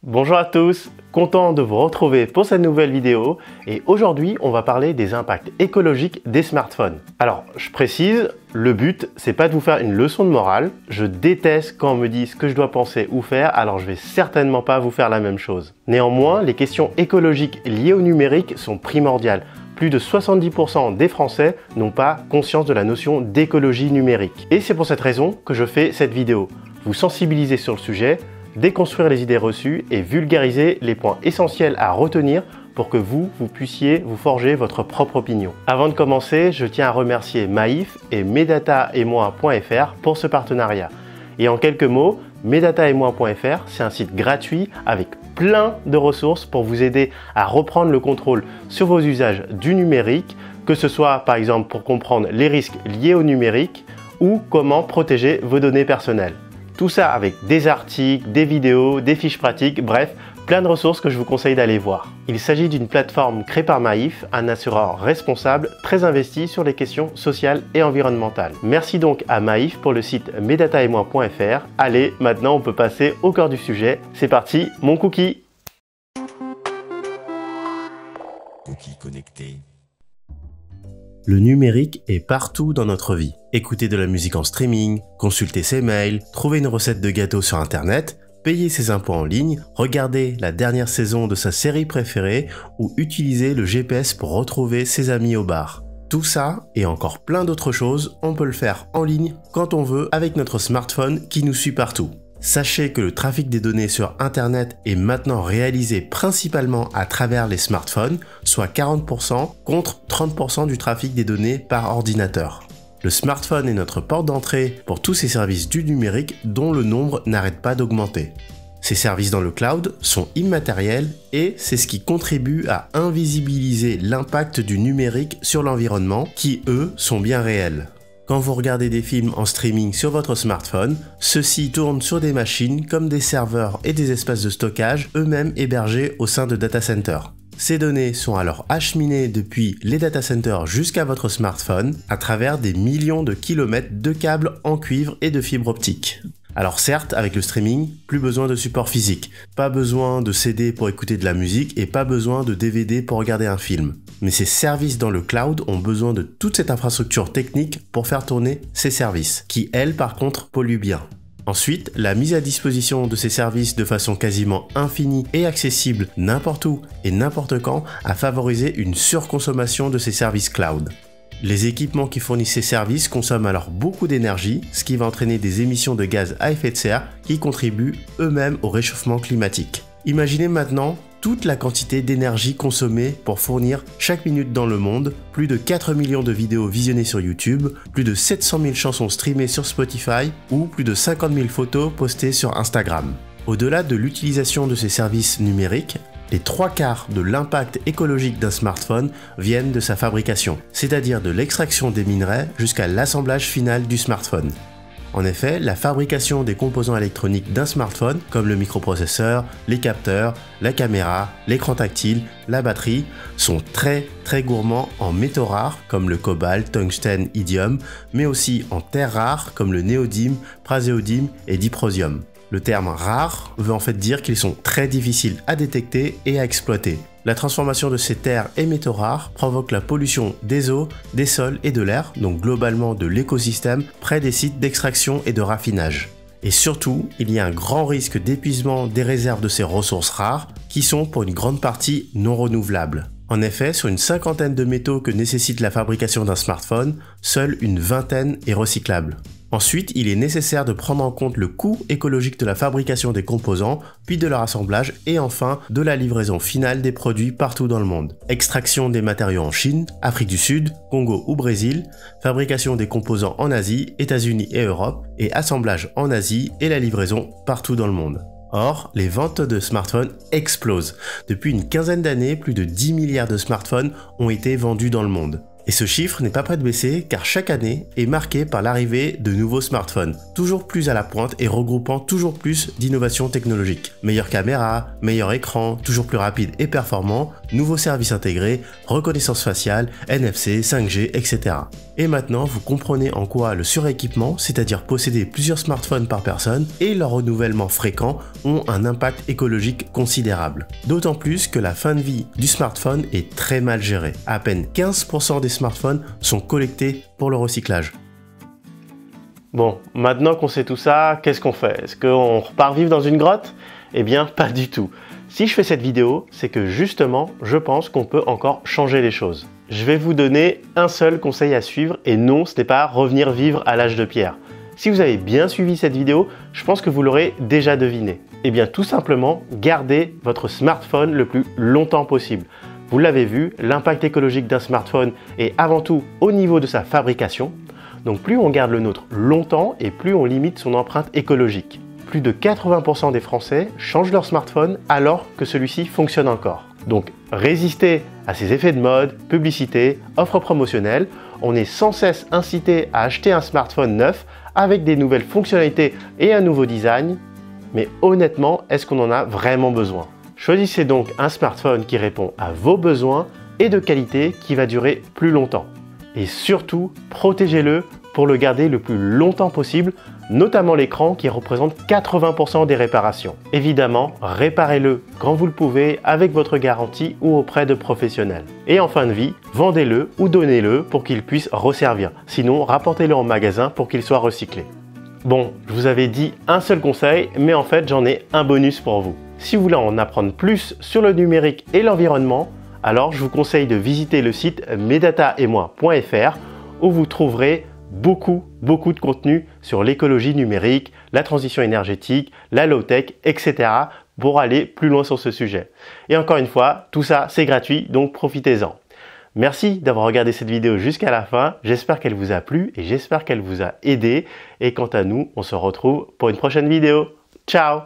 Bonjour à tous, content de vous retrouver pour cette nouvelle vidéo et aujourd'hui on va parler des impacts écologiques des smartphones. Alors je précise, le but c'est pas de vous faire une leçon de morale, je déteste quand on me dit ce que je dois penser ou faire, alors je vais certainement pas vous faire la même chose. Néanmoins, les questions écologiques liées au numérique sont primordiales. Plus de 70% des Français n'ont pas conscience de la notion d'écologie numérique. Et c'est pour cette raison que je fais cette vidéo. Vous sensibiliser sur le sujet, déconstruire les idées reçues et vulgariser les points essentiels à retenir pour que vous puissiez vous forger votre propre opinion. Avant de commencer, je tiens à remercier Maïf et medataetmoi.fr pour ce partenariat. Et en quelques mots, medataetmoi.fr, c'est un site gratuit avec plein de ressources pour vous aider à reprendre le contrôle sur vos usages du numérique, que ce soit par exemple pour comprendre les risques liés au numérique ou comment protéger vos données personnelles. Tout ça avec des articles, des vidéos, des fiches pratiques, bref, plein de ressources que je vous conseille d'aller voir. Il s'agit d'une plateforme créée par Maïf, un assureur responsable très investi sur les questions sociales et environnementales. Merci donc à Maïf pour le site medataetmoi.fr. Allez, maintenant on peut passer au cœur du sujet. C'est parti, mon cookie. Cookie connecté. Le numérique est partout dans notre vie. Écouter de la musique en streaming, consulter ses mails, trouver une recette de gâteau sur internet, payer ses impôts en ligne, regarder la dernière saison de sa série préférée ou utiliser le GPS pour retrouver ses amis au bar. Tout ça et encore plein d'autres choses, on peut le faire en ligne quand on veut avec notre smartphone qui nous suit partout. Sachez que le trafic des données sur Internet est maintenant réalisé principalement à travers les smartphones, soit 40% contre 30% du trafic des données par ordinateur. Le smartphone est notre porte d'entrée pour tous ces services du numérique dont le nombre n'arrête pas d'augmenter. Ces services dans le cloud sont immatériels et c'est ce qui contribue à invisibiliser l'impact du numérique sur l'environnement qui, eux, sont bien réels. Quand vous regardez des films en streaming sur votre smartphone, ceux-ci tournent sur des machines comme des serveurs et des espaces de stockage eux-mêmes hébergés au sein de data centers. Ces données sont alors acheminées depuis les data centers jusqu'à votre smartphone à travers des millions de kilomètres de câbles en cuivre et de fibres optiques. Alors certes, avec le streaming, plus besoin de support physique, pas besoin de CD pour écouter de la musique et pas besoin de DVD pour regarder un film. Mais ces services dans le cloud ont besoin de toute cette infrastructure technique pour faire tourner ces services, qui elles par contre polluent bien. Ensuite, la mise à disposition de ces services de façon quasiment infinie et accessible n'importe où et n'importe quand a favorisé une surconsommation de ces services cloud. Les équipements qui fournissent ces services consomment alors beaucoup d'énergie, ce qui va entraîner des émissions de gaz à effet de serre qui contribuent eux-mêmes au réchauffement climatique. Imaginez maintenant toute la quantité d'énergie consommée pour fournir chaque minute dans le monde, plus de 4 millions de vidéos visionnées sur YouTube, plus de 700 000 chansons streamées sur Spotify ou plus de 50 000 photos postées sur Instagram. Au-delà de l'utilisation de ces services numériques, les 3/4 de l'impact écologique d'un smartphone viennent de sa fabrication, c'est-à-dire de l'extraction des minerais jusqu'à l'assemblage final du smartphone. En effet, la fabrication des composants électroniques d'un smartphone, comme le microprocesseur, les capteurs, la caméra, l'écran tactile, la batterie, sont très gourmands en métaux rares comme le cobalt, tungstène, iridium, mais aussi en terres rares comme le néodyme, praséodyme et dysprosium. Le terme rare veut en fait dire qu'ils sont très difficiles à détecter et à exploiter. La transformation de ces terres et métaux rares provoque la pollution des eaux, des sols et de l'air, donc globalement de l'écosystème, près des sites d'extraction et de raffinage. Et surtout, il y a un grand risque d'épuisement des réserves de ces ressources rares, qui sont pour une grande partie non renouvelables. En effet, sur une cinquantaine de métaux que nécessite la fabrication d'un smartphone, seule une vingtaine est recyclable. Ensuite, il est nécessaire de prendre en compte le coût écologique de la fabrication des composants, puis de leur assemblage et enfin de la livraison finale des produits partout dans le monde. Extraction des matériaux en Chine, Afrique du Sud, Congo ou Brésil, fabrication des composants en Asie, États-Unis et Europe, et assemblage en Asie et la livraison partout dans le monde. Or, les ventes de smartphones explosent. Depuis une quinzaine d'années, plus de 10 milliards de smartphones ont été vendus dans le monde. Et ce chiffre n'est pas prêt de baisser car chaque année est marquée par l'arrivée de nouveaux smartphones, toujours plus à la pointe et regroupant toujours plus d'innovations technologiques. Meilleure caméra, meilleur écran, toujours plus rapide et performant, nouveaux services intégrés, reconnaissance faciale, NFC, 5G, etc. Et maintenant, vous comprenez en quoi le suréquipement, c'est-à-dire posséder plusieurs smartphones par personne et leur renouvellement fréquent, ont un impact écologique considérable. D'autant plus que la fin de vie du smartphone est très mal gérée. À peine 15% des smartphones sont collectés pour le recyclage. Bon, maintenant qu'on sait tout ça, qu'est-ce qu'on fait? Est-ce qu'on repart vivre dans une grotte? Eh bien, pas du tout. Si je fais cette vidéo, c'est que justement, je pense qu'on peut encore changer les choses. Je vais vous donner un seul conseil à suivre et non, ce n'est pas revenir vivre à l'âge de pierre. Si vous avez bien suivi cette vidéo, je pense que vous l'aurez déjà deviné. Eh bien, tout simplement, gardez votre smartphone le plus longtemps possible. Vous l'avez vu, l'impact écologique d'un smartphone est avant tout au niveau de sa fabrication. Donc plus on garde le nôtre longtemps et plus on limite son empreinte écologique. Plus de 80% des Français changent leur smartphone alors que celui-ci fonctionne encore. Donc résistez à ces effets de mode, publicité, offres promotionnelles. On est sans cesse incité à acheter un smartphone neuf avec des nouvelles fonctionnalités et un nouveau design. Mais honnêtement, est-ce qu'on en a vraiment besoin? Choisissez donc un smartphone qui répond à vos besoins et de qualité qui va durer plus longtemps. Et surtout, protégez-le pour le garder le plus longtemps possible, notamment l'écran qui représente 80% des réparations. Évidemment, réparez-le quand vous le pouvez avec votre garantie ou auprès de professionnels. Et en fin de vie, vendez-le ou donnez-le pour qu'il puisse resservir. Sinon, rapportez-le en magasin pour qu'il soit recyclé. Bon, je vous avais dit un seul conseil, mais en fait, j'en ai un bonus pour vous. Si vous voulez en apprendre plus sur le numérique et l'environnement, alors je vous conseille de visiter le site mesdataetmoi.fr où vous trouverez beaucoup de contenu sur l'écologie numérique, la transition énergétique, la low-tech, etc. pour aller plus loin sur ce sujet. Et encore une fois, tout ça c'est gratuit, donc profitez-en. Merci d'avoir regardé cette vidéo jusqu'à la fin, j'espère qu'elle vous a plu et j'espère qu'elle vous a aidé. Et quant à nous, on se retrouve pour une prochaine vidéo. Ciao!